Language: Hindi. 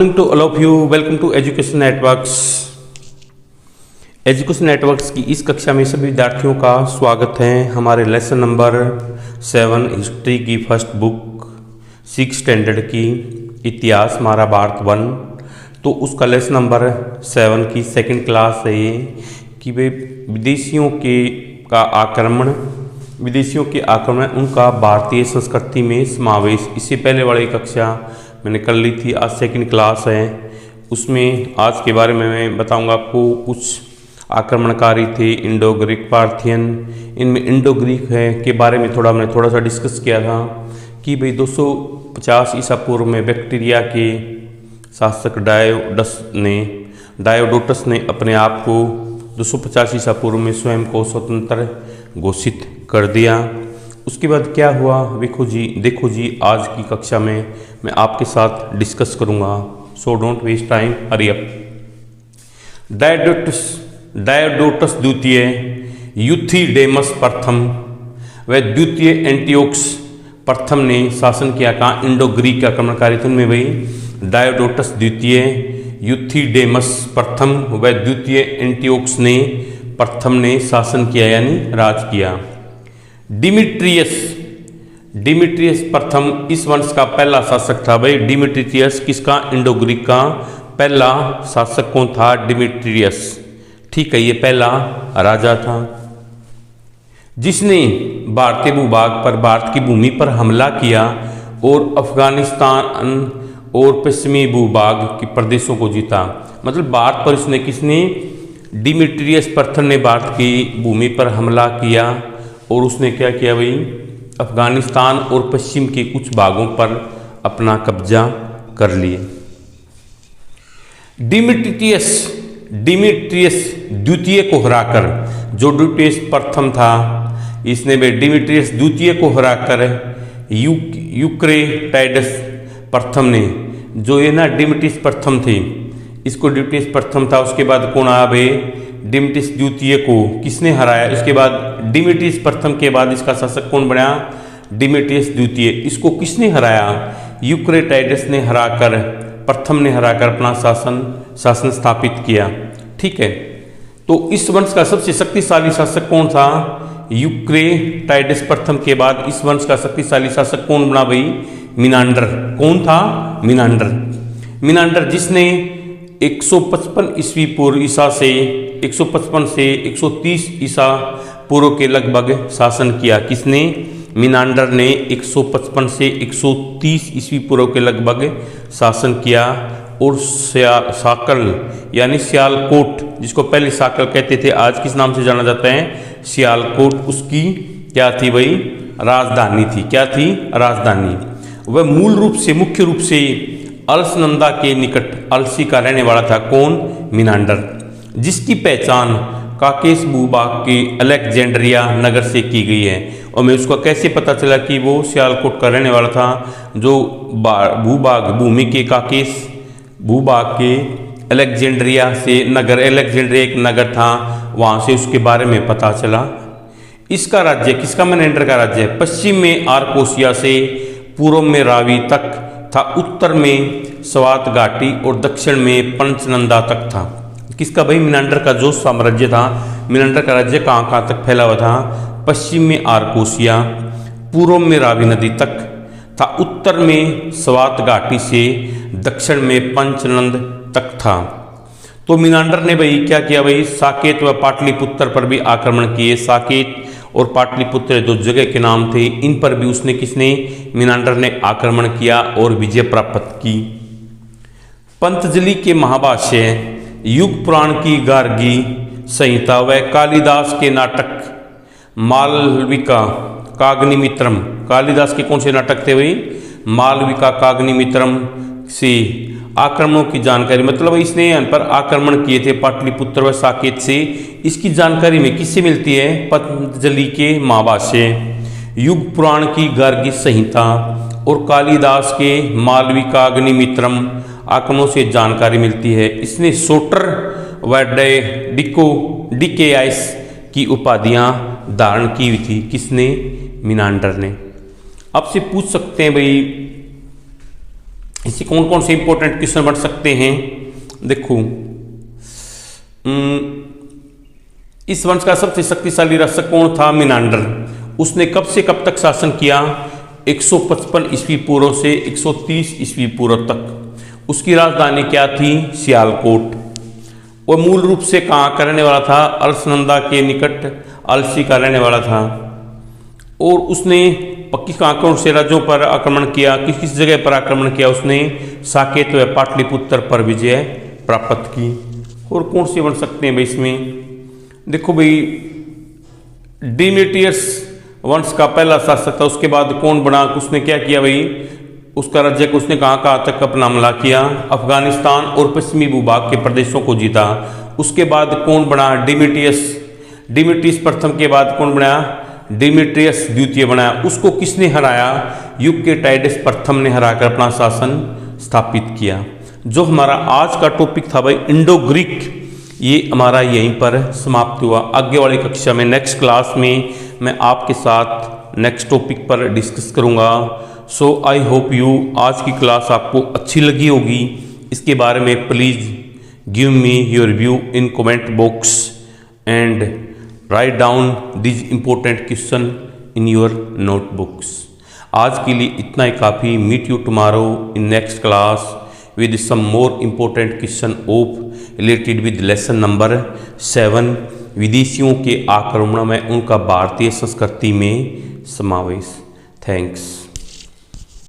To all of you, welcome to education networks. Education networks की इस कक्षा में सभी विद्यार्थियों का स्वागत है। हमारे लेसन नंबर 7 हिस्ट्री की फर्स्ट बुक 6 स्टैंडर्ड की इतिहास महाभारत 1, तो उसका लेसन नंबर 7 की सेकंड क्लास है ये कि वे विदेशियों के आक्रमण उनका भारतीय संस्कृति में समावेश। इससे पहले वाली कक्षा मैंने कर ली थी, आज सेकंड क्लास है। उसमें आज के बारे में मैं बताऊंगा आपको। कुछ आक्रमणकारी थे इंडो ग्रीक पार्थियन, इनमें इंडो ग्रीक है के बारे में हमने थोड़ा सा डिस्कस किया था कि भाई 250 ईसा पूर्व में बैक्टीरिया के शासक डायोडोटस ने अपने आप को 250 ईसा पूर्व में स्वयं को स्वतंत्र घोषित कर दिया। उसके बाद क्या हुआ देखो जी आज की कक्षा में मैं आपके साथ डिस्कस करूंगा। So don't waste time, hurry up. Diodotus द्वितीय, यूथिडेमस प्रथम व द्वितीय एंटियोक्स प्रथम ने शासन किया। कहाँ? इंडो ग्रीक आक्रमणकारी में वही डायोडोटस द्वितीय, यूथिडेमस प्रथम व द्वितीय एंटियोक्स ने प्रथम ने शासन किया यानी राज किया। डिमिट्रियस प्रथम इस वंश का पहला शासक था। भाई डिमिट्रियस किसका? इंडो ग्रीक का पहला शासक कौन था? डिमिट्रियस। ठीक है, ये पहला राजा था जिसने भारतीय भूभाग पर, भारत की भूमि पर हमला किया और अफगानिस्तान और पश्चिमी भूभाग के प्रदेशों को जीता। मतलब भारत पर इसने किसने? डिमिट्रियस प्रथम ने भारत की भूमि पर हमला किया और उसने क्या किया भाई? अफगानिस्तान और पश्चिम के कुछ भागों पर अपना कब्जा कर लिए। डिमिट्रियस द्वितीय को हराकर, जो डिमिट्रियस प्रथम था इसने भी डिमिट्रियस द्वितीय को हराकर यूक्रेटाइडस प्रथम ने, जो ये ना डिमिट्रियस प्रथम थे, इसको डिमिट्रियस प्रथम था। उसके बाद कौन आया भाई? डिमिट्रियस द्वितीय को किसने हराया? इसके बाद डिमिट्रियस प्रथम के बाद इसका शासक कौन बना? डिमिट्रियस द्वितीय। इसको किसने हराया? यूक्रेटाइडस ने हराकर, प्रथम ने हराकर अपना शासन स्थापित किया। ठीक है, तो इस वंश का सबसे शक्तिशाली शासक कौन था? यूक्रेटाइडस प्रथम के बाद इस वंश का शक्तिशाली शासक कौन बना भाई? मिनांडर। कौन था? मिनांडर जिसने 155 ईस्वी पूर्व ईसा से 155 से 130 ईसा पूर्व के लगभग शासन किया। किसने? मिनांडर ने 155 से 130 ईस्वी पूर्व के लगभग शासन किया। और साकल यानी सियालकोट, जिसको पहले साकल कहते थे, आज किस नाम से जाना जाता है? सियालकोट। उसकी क्या थी भाई? राजधानी थी। क्या थी? राजधानी। वह मुख्य रूप से अलसनंदा के निकट अलसी का रहने वाला था। कौन? मिनांडर, जिसकी पहचान काकेश भूभाग के अलेक्जेंड्रिया नगर से की गई है। और मैं उसको कैसे पता चला कि वो सियालकोट का रहने वाला था? जो भूमि के काकेश भूभाग के अलेक्जेंड्रिया से नगर, अलेक्जेंड्रिया एक नगर था, वहाँ से उसके बारे में पता चला। इसका राज्य किसका? मिनांडर का राज्य है। पश्चिम में आर्कोसिया से पूर्व में रावी तक था, उत्तर में स्वात घाटी और दक्षिण में पंचनंदा तक था। किसका भाई? मिनांडर का जो साम्राज्य था, मिनांडर का राज्य कहाँ तक फैला हुआ था? पश्चिम में आर्कोसिया, पूर्व में रावी नदी तक था, उत्तर में स्वात घाटी से दक्षिण में पंचनंद तक था। तो मिनांडर ने भाई क्या किया भाई? साकेत व पाटलिपुत्र पर भी आक्रमण किए। साकेत और पाटलिपुत्र दो जगह के नाम थे, इन पर भी उसने मिनांडर ने आक्रमण किया और विजय प्राप्त की। पंतजलि के महाभाष्य, युग पुराण की गार्गी संहिता व कालिदास के नाटक मालविका काग्निमित्रम, कालिदास के कौन से नाटक थे भाई? मालविका काग्निमित्रम से आक्रमणों की जानकारी, मतलब इसने यहाँ पर आक्रमण किए थे पाटलिपुत्र व साकेत से। इसकी जानकारी में किससे मिलती है? पतंजलि के महाभाष्य, युग पुराण की गार्गी संहिता और कालिदास के मालविकाग्निमित्रम आक्रमणों से जानकारी मिलती है। इसने सोटर व डिकेआइस की उपाधियां धारण की हुई थी। किसने? मिनांडर ने। आपसे पूछ सकते हैं भाई इस इससे कौन कौन से इंपॉर्टेंट क्वेश्चन बन सकते हैं? देखो, इस वंश का सबसे शक्तिशाली शासक कौन था? मिनांडर। उसने कब से कब तक शासन किया? 155 ईस्वी पूर्व से 130 ईस्वी पूर्व तक। उसकी राजधानी क्या थी? सियालकोट। वह मूल रूप से कहाँ का रहने वाला था? अलसनंदा के निकट अलसी का रहने वाला था। और उसने किस कौन से राज्यों पर आक्रमण किया? किस किस जगह पर आक्रमण किया? उसने साकेत व पाटलिपुत्र पर विजय प्राप्त की। और कौन से बन सकते हैं भाई इसमें? देखो भाई, डिमेट्रियस वंश का पहला शासक था। उसके बाद कौन बना? उसने क्या किया भाई? उसका राज्य को उसने कहाँ तक अपना हमला किया? अफगानिस्तान और पश्चिमी भूभाग के प्रदेशों को जीता। उसके बाद कौन बना? डिमेट्रियस प्रथम के बाद कौन बना? डिमेट्रियस द्वितीय बनाया। उसको किसने हराया? यूक्रेटाइडस प्रथम ने हराकर अपना शासन स्थापित किया। जो हमारा आज का टॉपिक था भाई इंडो ग्रीक, ये हमारा यहीं पर समाप्त हुआ। आगे वाली कक्षा में नेक्स्ट क्लास में मैं आपके साथ नेक्स्ट टॉपिक पर डिस्कस करूँगा। सो आई होप यू आज की क्लास आपको अच्छी लगी होगी। इसके बारे में please give me your review in comment box and write down this important question in your notebooks. आज के लिए इतना ही काफ़ी। Meet you tomorrow in next class with some more important question of related with lesson number 7 विदेशियों के आक्रमण में उनका भारतीय संस्कृति में समावेश। थैंक्स।